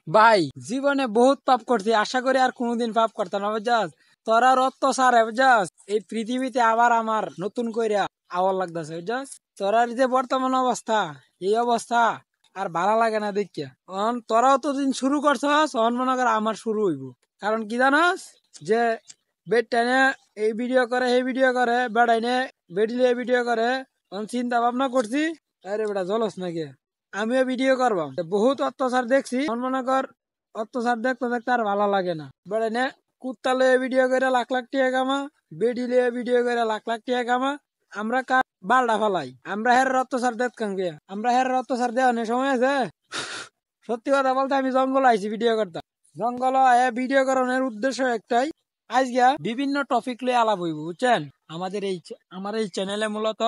ভাই জীবনে বহুত পাপ করছি, আশা করি আর কোনোদিন পাপ করতাম না বুঝছাস। তোরা অত্যাচার বুঝছাস, এই পৃথিবীতে আবার আমার নতুন করে আওয়ার লাগতেছে বুঝছাস। তোরার যে বর্তমান অবস্থা, এই অবস্থা আর ভালো লাগে না দেখিয়া। তোরাও তো দিন শুরু করছস, মনে কর আমার শুরু হইব। কারণ কি জানাস, যে বেটাইনে এই ভিডিও করে এই ভিডিও করে, বেড়াইনে বেডিলে ভিডিও করে। চিন্তা ভাবনা করছি, আরে বেটা জলস নাকি আমিও ভিডিও করবাম। বহুত অত্যাচার দেখছি, মনে কর অত্যাচার দেখতে দেখতে আর ভালো লাগে না। বেড়াইনে কুত্তা লয়ে ভিডিও করে লাখ লাখ টাকা কামা, বেডি লয়ে ভিডিও করে লাখ লাখ টাকা কামা। আমরা কার বালডা ফালাই, আমরা হের অত্যাচার দেখতাম কে, আমরা হের অত্যাচার দেওয়ার সময় আছে। সত্যি কথা বলতে আমি জঙ্গল আইছি ভিডিও করতাম। জঙ্গল ভিডিও করানোর উদ্দেশ্য একটাই, আজকে বিভিন্ন টপিক লিয়ে আলাপ হইব বুঝছেন। আমার এই চ্যানেলে মূলত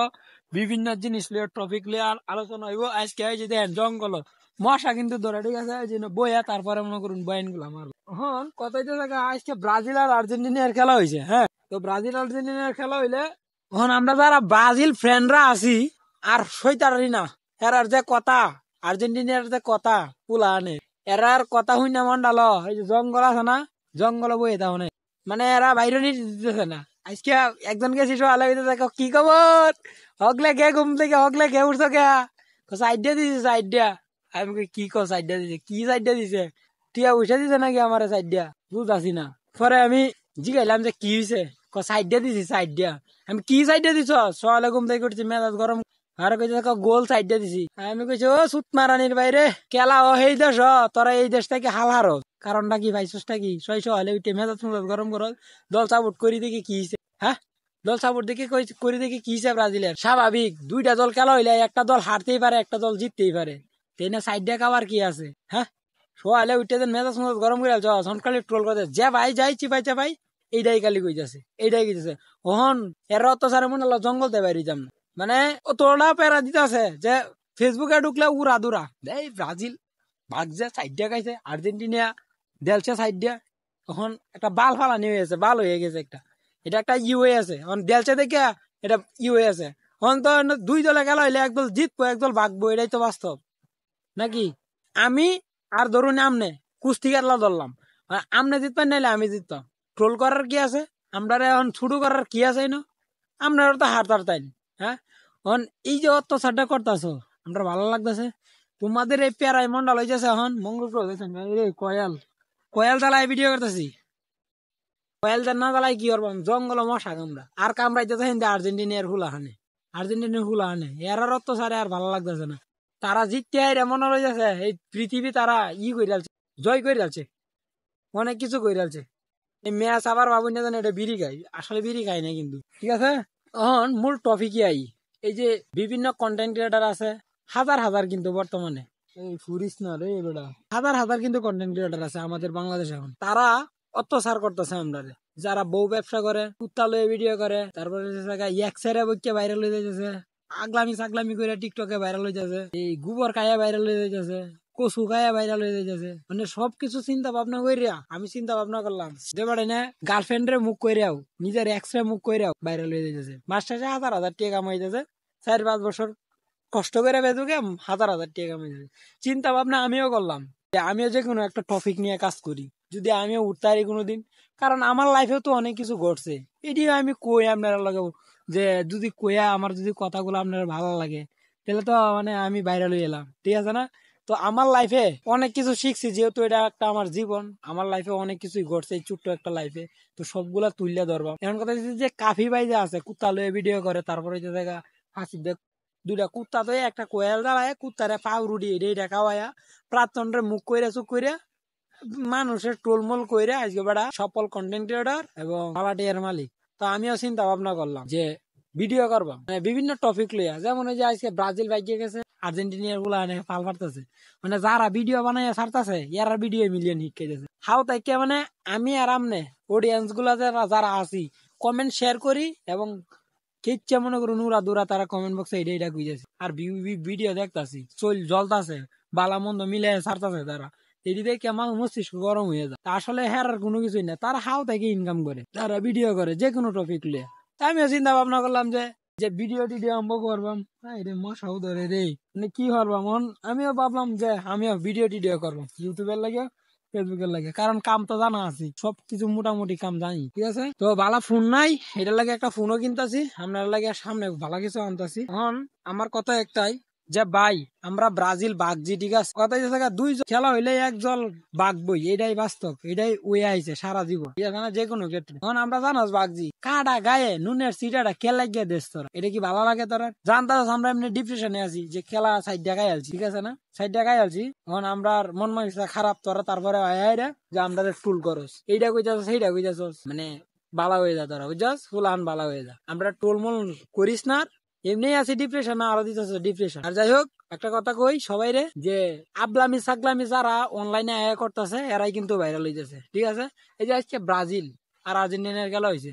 বিভিন্ন জিনিস লিয়ে টপিক লিয়ে আলোচনা হইব। আজকে এই যে দেখেন জঙ্গল মশা কিন্তু ধরে, ঠিক আছে, এই জন্য বইয়া তারপরে মনে করুন বয়ান গুলা মারবো। হন কথাই তো দেখা, আজকে ব্রাজিল আর আর্জেন্টিনার খেলা হয়েছে। হ্যাঁ, তো ব্রাজিল আর্জেন্টিনার খেলা হইলে এখন আমরা যারা ব্রাজিল ফ্রেন্ডরা আছি আর সইতারি না, এরার যে কথা, আর্জেন্টিনার যে কথা পুলা আনে, এরার কথা হই না মন্ডাল। এই যে জঙ্গল আছে না, জঙ্গল বইয়ে তাহলে মানে এরা বাইরে নিয়ে দিতেছে না। আজকে একজন গেছি সকালে, দেখো কি খবর, হগলে গে ঘুম থেকে হগলে গে উঠছো কে, সাইড দিয়ে দিছে সাইড দিয়া। আমি কি সাইড দিয়া দিছে, কি সাইড দিয়া দিছে, টিয়া উঠে দিছে নাকি আমার সাইড দিয়া, বুঝাছি না। পরে আমি জিগাইলাম যে কি হয়েছে, সাইড দিয়া দিছি সাইড দিয়া। আমি কি সাইড দিয়ে দিছ, সকালে ঘুম থেকে উঠছি মেজাজ গরম, আর কইছে গোল সাইড দিয়ে দিছি। আমি কইছি ও সুত মারানির বাইরে কেলা, ও এই দেশ, তোরা এই দেশ থেকে হাল হারো। কারণটা কি ভাইসটা কি, ছয়শ হলে উঠে মেজাজ গরম করো, দল সাপোর্ট করি দেখি কি হয়েছে। হ্যাঁ, দল সাপোর্ট দেখি করি দেখি কি হয়েছে ব্রাজিলের। স্বাভাবিক দুইটা দল খেলা হইলে একটা দল হারতেই পারে, একটা দল জিততেই পারে। তেনে সাইড দিয়ে খাবার কি আছে। হ্যাঁ, সোয়ালে উঠে দেন মেজাজ গরম করে সনকালে ট্রোল করে যে ভাই যাই চিপাই চাপাই, এইটাই কালি কইতাছে, এইটাই কইতাছে। ওহন এর অত্যাচারে মনে হলো জঙ্গলতে বাইরে যাম না, মানে তোরা প্যারা দিতেছে যে ফেসবুকে ঢুকলে উড়া দুরা এই ব্রাজিল ভাগছে সাইড দিয়ে খাইছে, আর্জেন্টিনা দেলছে সাইড দিয়া। তখন একটা বাল ফালানি হয়ে গেছে, বাল হয়ে গেছে একটা, এটা একটা ইউ হয়ে আছে। এখন দেলছে দেখে এটা ইউ হয়ে আছে। এখন তো দুই দলে খেলা হইলে একদল জিতবো একদল ভাগবো, এটাই তো বাস্তব নাকি। আমি আর ধরুন আমনে কুস্তি খেলা ধরলাম, আমনে জিতবেন নাইলে আমি জিততাম, ট্রোল করার কি আছে, আমরা এখন শুরু করার কি আছে না, আপনারা তো হারতার তাই। হ্যাঁ, এখন এই যে অত্যাচারটা করতেছো আমরা ভালো লাগতেছে। তোমাদের এই প্যারাই মন্ডল হয়েছে এখন মঙ্গল গ্রহ কয়াল কয়াল জ্বালায় ভিডিও করতেছি। কয়াল না জ্বালাই কি করবো, জঙ্গল মশা কামড়া আর কামড়াইতেছে হিন্দে আর্জেন্টিনার হুলা হানে, আর্জেন্টিনার হুলা হানে। এরার অত্যাচারে আর ভালো লাগতেছে না। তারা জিততে মনে হইতেছে এই পৃথিবী তারা করে যাচ্ছে, জয় করে যাচ্ছে, অনেক কিছু করে যাচ্ছে। এই ম্যাচ আবার ভাবুন না জানে এটা বিড়ি খাই, আসলে বিড়ি খাই না কিন্তু, ঠিক আছে। এখন মূল টপিকে আই, এই যে বিভিন্ন কন্টেন্ট ক্রিয়েটার আছে হাজার হাজার, কিন্তু বর্তমানে এই ফুরিস না রে বেটা, হাজার হাজার কিন্তু কন্টেন্ট ক্রিয়েটার আছে আমাদের বাংলাদেশে। এখন তারা অত্যাচার করতেছে আমরা, যারা বউ ব্যবসা করে, কুত্তা লয়ে ভিডিও করে, তারপরে এক্সরে বইকে ভাইরাল হয়ে যাইতেছে, আগলামি সাগলামি করে টিকটকে ভাইরাল হয়ে যাচ্ছে, এই গোবর খাইয়া ভাইরাল হয়ে যাইতেছে, কচু খাইয়া ভাইরাল হয়ে যাইতেছে। মানে সবকিছু চিন্তা ভাবনা করিয়া আমি চিন্তা ভাবনা করলাম যে বাড়ি না গার্লফ্রেন্ড রে মুখ কইরাও, নিজের এক্স রে মুখ কইরাও ভাইরাল হয়ে যাইতেছে। মাস শেষে হাজার হাজার টাকা কামাই যাচ্ছে, 4-5 বছর কষ্ট করে বেদুকে হাজার হাজার টাকা কামাই যাচ্ছে। চিন্তা ভাবনা আমিও করলাম যে আমিও যে কোনো একটা টপিক নিয়ে কাজ করি, যদি আমিও উঠতে পারি কোনোদিন। কারণ আমার লাইফেও তো অনেক কিছু ঘটছে, এটিও আমি কই আপনারা লাগে, যে যদি কইয়া আমার যদি কথাগুলো আপনার ভালো লাগে তাহলে তো মানে আমি ভাইরাল হয়ে এলাম, ঠিক আছে না। তো আমার লাইফে অনেক কিছু শিখছি, যেহেতু এটা একটা আমার জীবন, আমার লাইফে অনেক কিছুই ঘটছে এই ছোট্ট একটা লাইফে। তো সবগুলা তুললে ধরবা। এমন কথা যে কাফি ভাই যে আছে কুত্তা লয়ে ভিডিও করে, তারপরে যে জায়গা হাসি দেখ দুইটা কুত্তা তো একটা কোয়েল দাঁড়ায়, কুত্তারে পাউরুডি এটা খাওয়ায়া প্রার্থনরে মুখ কইরা চুপ কইরা মানুষের টোলমোল কইরা আজকে বেড়া সফল কন্টেন্ট ক্রিয়েটর এবং পালাটিয়ার মালিক। তো আমিও চিন্তা ভাবনা করলাম যে ভিডিও করবো মানে বিভিন্ন টপিক লইয়া, যেমন ওই যে আজকে ব্রাজিল বাইকে গেছে, আর্জেন্টিনার গুলা পাল পারতেছে, মানে যারা ভিডিও বানাইয়া ছাড়তেছে এরা ভিডিও মিলিয়ন হিট খেয়েছে। হাও তাইকে মানে আমি আর আমনে অডিয়েন্স গুলা যারা আছি কমেন্ট শেয়ার করি, এবং কিচ্ছা মনে করুন উড়া দুরা তারা কমেন্ট বক্সে এটা খুঁজেছে আর ভিডিও দেখতাছি চল জ্বলতাছে, বালা মন্দ মিলে ছাড়তাছে তারা। এটি দেখে আমার মস্তিষ্ক গরম হয়ে যায়। আসলে হেরার কোনো কিছুই না, তারা হাও থেকে ইনকাম করে, তারা ভিডিও করে যে কোনো টপিক লিয়ে। আমিও চিন্তা ভাবনা করলাম যে যে ভিডিও টিডিও আরম্ভ করবাম, রে মশাও ধরে রে, মানে কি করবাম আমিও ভাবলাম যে আমিও ভিডিও টিডিও করবো ইউটিউবের লাগে ফেসবুকের লাগে, কারণ কাম তো জানা আছে, সবকিছু মোটামুটি কাম জানি, ঠিক আছে। তো ভালো ফোন নাই, এটার লাগে একটা ফোনও কিনতেছি, আপনার লাগে সামনে ভালো কিছু আনতেছি। এখন আমার কথা একটাই যে ভাই, আমরা ব্রাজিল বাগজি, ঠিক আছে, কথা জায়গা দুইজন খেলা হইলে একজন বাগবই, এটাই বাস্তব, এটাই ওয়ে আইছে সারা জীবন, ঠিক আছে না, যে কোনো ক্ষেত্রে। এখন আমরা জানাস বাগজি কাটা গায়ে নুনের সিটাটা খেলা গিয়ে দেশ তোরা, এটা কি ভালো লাগে তোরা? জানতাস আমরা এমনি ডিপ্রেশনে আছি যে খেলা সাইড দেখাই আলছি, ঠিক আছে না, সাইড দেখাই আলছি। এখন আমরা মন মানসিকতা খারাপ, তোরা তারপরে যে আমরা টুল করস, এইটা কইতাছ সেইটা কইতাছ, মানে বালা হয়ে যা তোরা, বুঝছস, ফুলান বালা হয়ে যা, আমরা টোল মল করিস না। এমনি আছে ডিপ্রেশন, আরো দিতেছ ডিপ্রেশন। আর যাই হোক, একটা কথা কই সবাই রে, যে আবলামি সাগলামি যারা অনলাইনে আয়া করতেছে এরাই কিন্তু ভাইরাল হইতেছে, ঠিক আছে। এই যে আজকে ব্রাজিল আর আর্জেন্টিনার খেলা হয়েছে,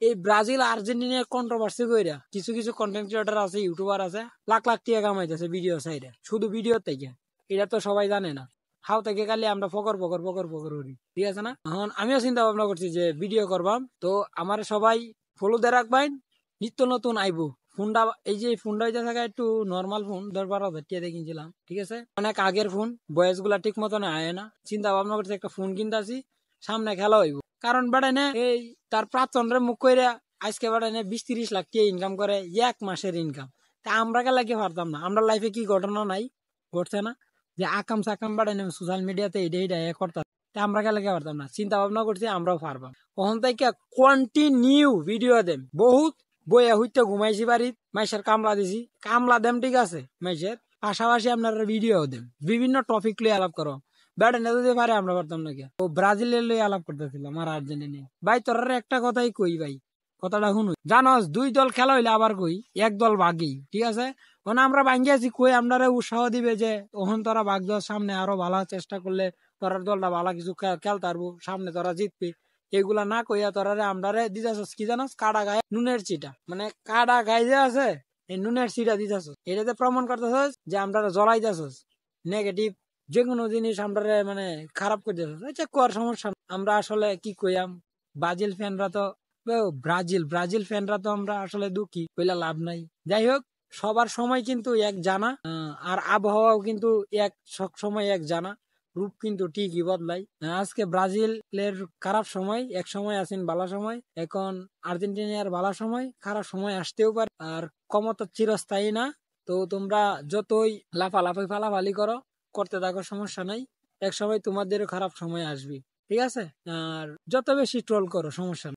এই ব্রাজিল আর্জেন্টিনার কন্ট্রোভার্সি কইরা কিছু কিছু কন্টেন্ট ক্রিয়েটর আছে, ইউটিউবার আছে, লাখ লাখ টাকা কামাইতেছে ভিডিও সাইডে, শুধু ভিডিও থেকে। এটা তো সবাই জানে না, হাও থেকে খালি আমরা ফকর ফকর ফকর ফকর করি, ঠিক আছে না। এখন আমিও চিন্তা ভাবনা করছি যে ভিডিও করবাম, তো আমার সবাই ফলো দিয়ে রাখবেন, নিত্য নতুন আইবো ফোনটা। এই যে ফোনটা হইতে থাকা একটু নর্মাল ফোন, 10-12 হাজার টাকা কিনছিলাম, ঠিক আছে, অনেক আগের ফোন, বয়স গুলা ঠিক মতন আয় না। চিন্তা ভাবনা করছি একটা ফোন কিনতেছি, সামনে খেলা হইব, কারণ বেড়াই না এই তার প্রাচন্দ্রের মুখ কইরা আজকে বেড়াই না 20-30 লাখ টাকা ইনকাম করে, এক মাসের ইনকাম। তা আমরা কে লাগে পারতাম না? আমরা লাইফে কি ঘটনা নাই ঘটছে না, যে আকাম সাকাম বাড়াই না সোশ্যাল মিডিয়াতে এটা এটা করতাম, তা আমরা কে লাগে পারতাম না? চিন্তা ভাবনা করছি আমরাও পারবাম। ওখান থেকে কন্টিনিউ ভিডিও দেম, বহুত বইয়া হইতে ঘুমাইছি বাড়িত, মাইসের কামলা দিছি, কামলা দেম, ঠিক আছে, মাইসের পাশাপাশি আপনারা ভিডিও দেম, বিভিন্ন টপিক লিয়ে আলাপ করো। ব্যাটে না যদি পারে আমরা পারতাম না, ও ব্রাজিলের লই আলাপ করতেছিলাম আর আর্জেন্টিনা। ভাই তোর একটা কথাই কই ভাই, কথাটা শুনুন, জানোস 2 দল খেলা হইলে আবার কই এক দল ভাগেই, ঠিক আছে। মানে আমরা ভাঙ্গি আছি, কই আমরা উৎসাহ দিবে যে ওখান তোরা ভাগ দেওয়ার, সামনে আরো ভালো চেষ্টা করলে তোর দলটা ভালো কিছু খেলতে পারবো, সামনে তোরা জিতবে, এগুলা না কইয়া তোরা আমরা দিতেছস কি জানোস, কাটা গায়ে নুনের চিটা, মানে কাটা গায়ে যে আছে এই নুনের চিটা দিতেছস, এটাতে প্রমাণ করতেছস যে আমরা জ্বলাইতেছস নেগেটিভ যে কোনো জিনিস আমরা মানে খারাপ করে দিতেছস। আচ্ছা কর, সমস্যা না। আমরা আসলে কি কইয়াম, ব্রাজিল ফ্যানরা তো ব্রাজিল ব্রাজিল ফ্যানরা তো আমরা আসলে দুঃখী, কইলা লাভ নাই। যাই হোক, সবার সময় কিন্তু এক জানা, আর আবহাওয়াও কিন্তু এক সব সময় এক জানা, রূপ কিন্তু ঠিকই বদলাই। আজকে ব্রাজিলের খারাপ সময়, এক সময় আছেন ভালো সময়, এখন আর্জেন্টিনার ভালো সময়, খারাপ সময় আসতেও পারে, আর ক্ষমতা চিরস্থায়ী না। তো তোমরা যতই লাফালাফি ফালাফালি করতে থাকো, সমস্যা নাই, এক সময় তোমাদেরও খারাপ সময় আসবে, ঠিক আছে। আর যত বেশি ট্রোল করো সমস্যা নাই।